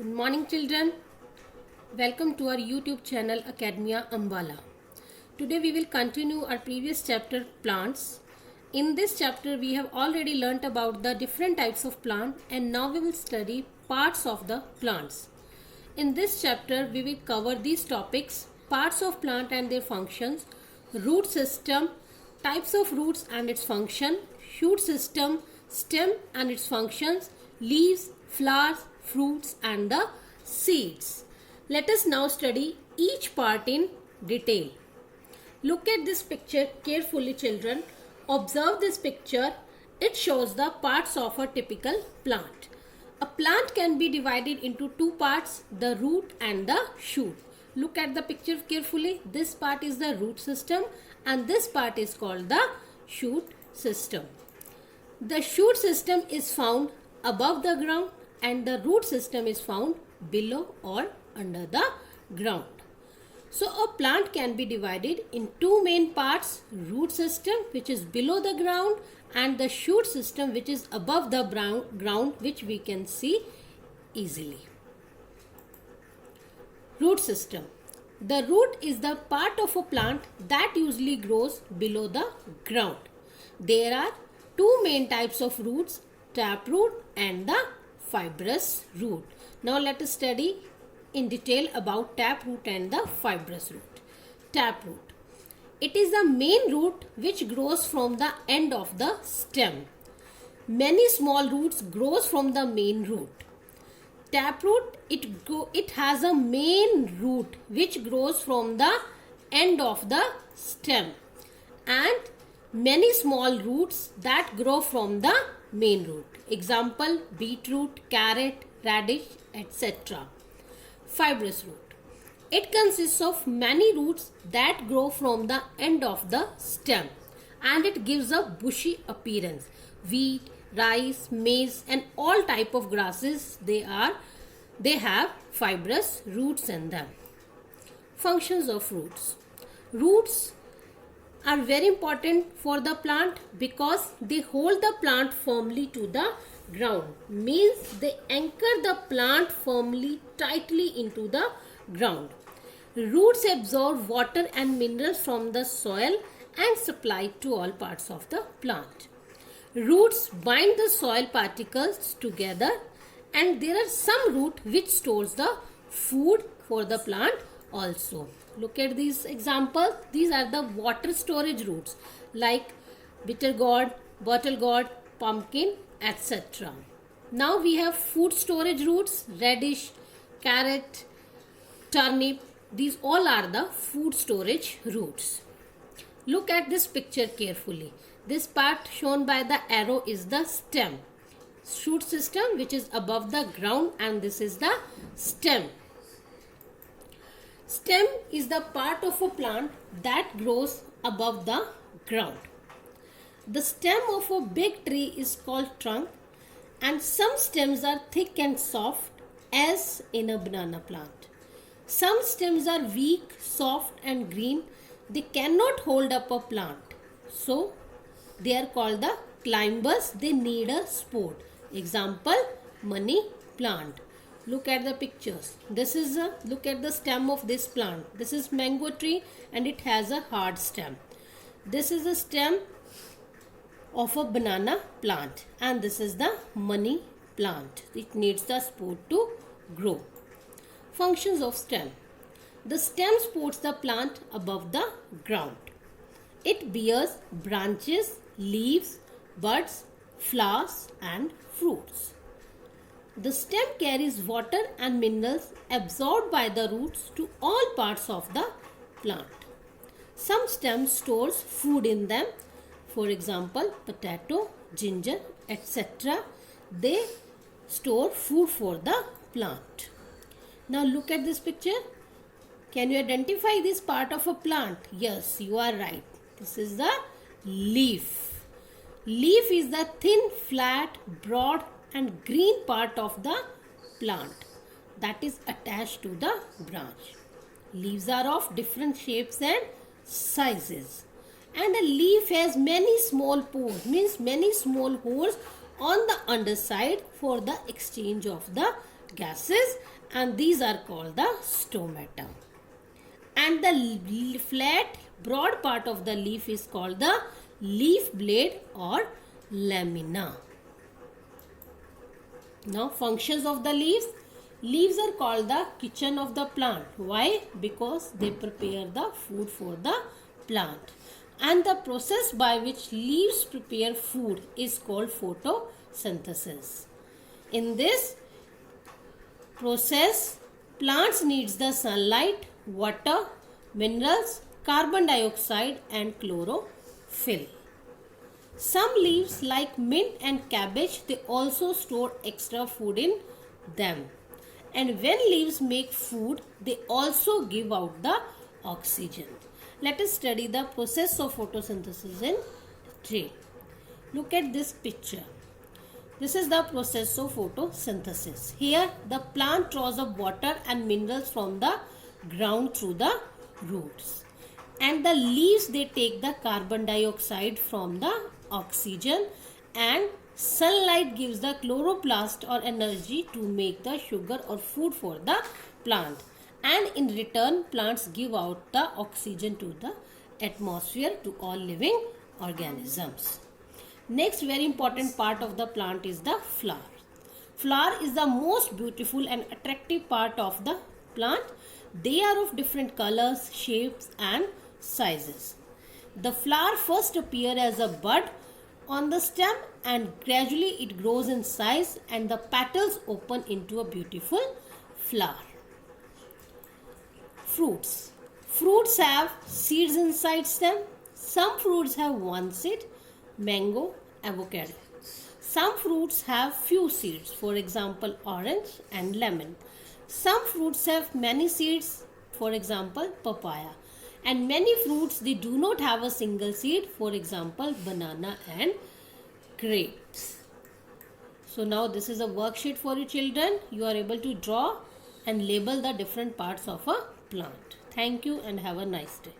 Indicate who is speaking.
Speaker 1: Good morning, children. Welcome to our YouTube channel Academia Ambala. Today we will continue our previous chapter, plants. In this chapter we have already learnt about the different types of plant, and now we will study parts of the plants. In this chapter we will cover these topics: parts of plant and their functions, root system, types of roots and its function, shoot system, stem and its functions, leaves, flowers, fruits and the seeds. Let us now study each part in detail. Look at this picture carefully, children. Observe this picture. It shows the parts of a typical plant. A plant can be divided into two parts, the root and the shoot. Look at the picture carefully. This part is the root system and this part is called the shoot system. The shoot system is found above the ground and the root system is found below or under the ground. So a plant can be divided in two main parts: root system, which is below the ground, and the shoot system, which is above the ground, which we can see easily. Root system. The root is the part of a plant that usually grows below the ground. There are two main types of roots: taproot and the fibrous root. Now let us study in detail about taproot and the fibrous root. Taproot. It is the main root which grows from the end of the stem. Many small roots grows from the main root. Taproot, it has a main root which grows from the end of the stem, and many small roots that grow from the main root. Example: beetroot, carrot, radish, etc. Fibrous root. It consists of many roots that grow from the end of the stem, and it gives a bushy appearance. Wheat, rice, maize and all type of grasses, they have fibrous roots in them. Functions of roots. Roots are very important for the plant because they hold the plant firmly to the ground. Means they anchor the plant firmly, tightly into the ground. Roots absorb water and minerals from the soil and supply it to all parts of the plant. Roots bind the soil particles together, and there are some root which stores the food for the plant also. Look at these examples. These are the water storage roots like bitter gourd, bottle gourd, pumpkin, etc. Now we have food storage roots: radish, carrot, turnip. These all are the food storage roots. Look at this picture carefully. This part shown by the arrow is the stem. Shoot system, which is above the ground, and this is the stem. Stem is the part of a plant that grows above the ground. The stem of a big tree is called trunk, and some stems are thick and soft, as in a banana plant. Some stems are weak, soft and green. They cannot hold up a plant, so they are called the climbers. They need a support. Example: money plant. Look at the pictures. Look at the stem of this plant. This is mango tree and it has a hard stem. This is the stem of a banana plant, and this is the money plant. It needs the support to grow. Functions of stem. The stem supports the plant above the ground. It bears branches, leaves, buds, flowers and fruits. The stem carries water and minerals absorbed by the roots to all parts of the plant. Some stems stores food in them. For example, potato, ginger, etc. They store food for the plant. Now look at this picture. Can you identify this part of a plant? Yes, you are right. This is the leaf. Leaf is the thin, flat, broad and green part of the plant that is attached to the branch. Leaves are of different shapes and sizes, and a leaf has many small pores, means many small holes on the underside for the exchange of the gases and these are called the stomata. And the flat broad part of the leaf is called the leaf blade or lamina. Now functions of the leaves. Leaves are called the kitchen of the plant. Why? Because they prepare the food for the plant. And the process by which leaves prepare food is called photosynthesis. In this process, plants needs the sunlight, water, minerals, carbon dioxide and chlorophyll. Some leaves like mint and cabbage, they also store extra food in them. And when leaves make food, they also give out the oxygen. Let us study the process of photosynthesis in detail. Look at this picture. This is the process of photosynthesis. Here the plant draws up water and minerals from the ground through the roots. And the leaves, they take the carbon dioxide from the oxygen, and sunlight gives the chloroplast or energy to make the sugar or food for the plant. And in return, plants give out the oxygen to the atmosphere to all living organisms. Next very important part of the plant is the flower. Flower is the most beautiful and attractive part of the plant. They are of different colors, shapes and sizes. The flower first appears as a bud on the stem and gradually it grows in size and the petals open into a beautiful flower. Fruits. Fruits have seeds inside them. Some fruits have one seed, mango, avocado. Some fruits have few seeds, for example orange and lemon. Some fruits have many seeds, for example papaya. And many fruits, they do not have a single seed, for example banana and grapes. So now this is a worksheet for you children. You are able to draw and label the different parts of a plant. Thank you and have a nice day.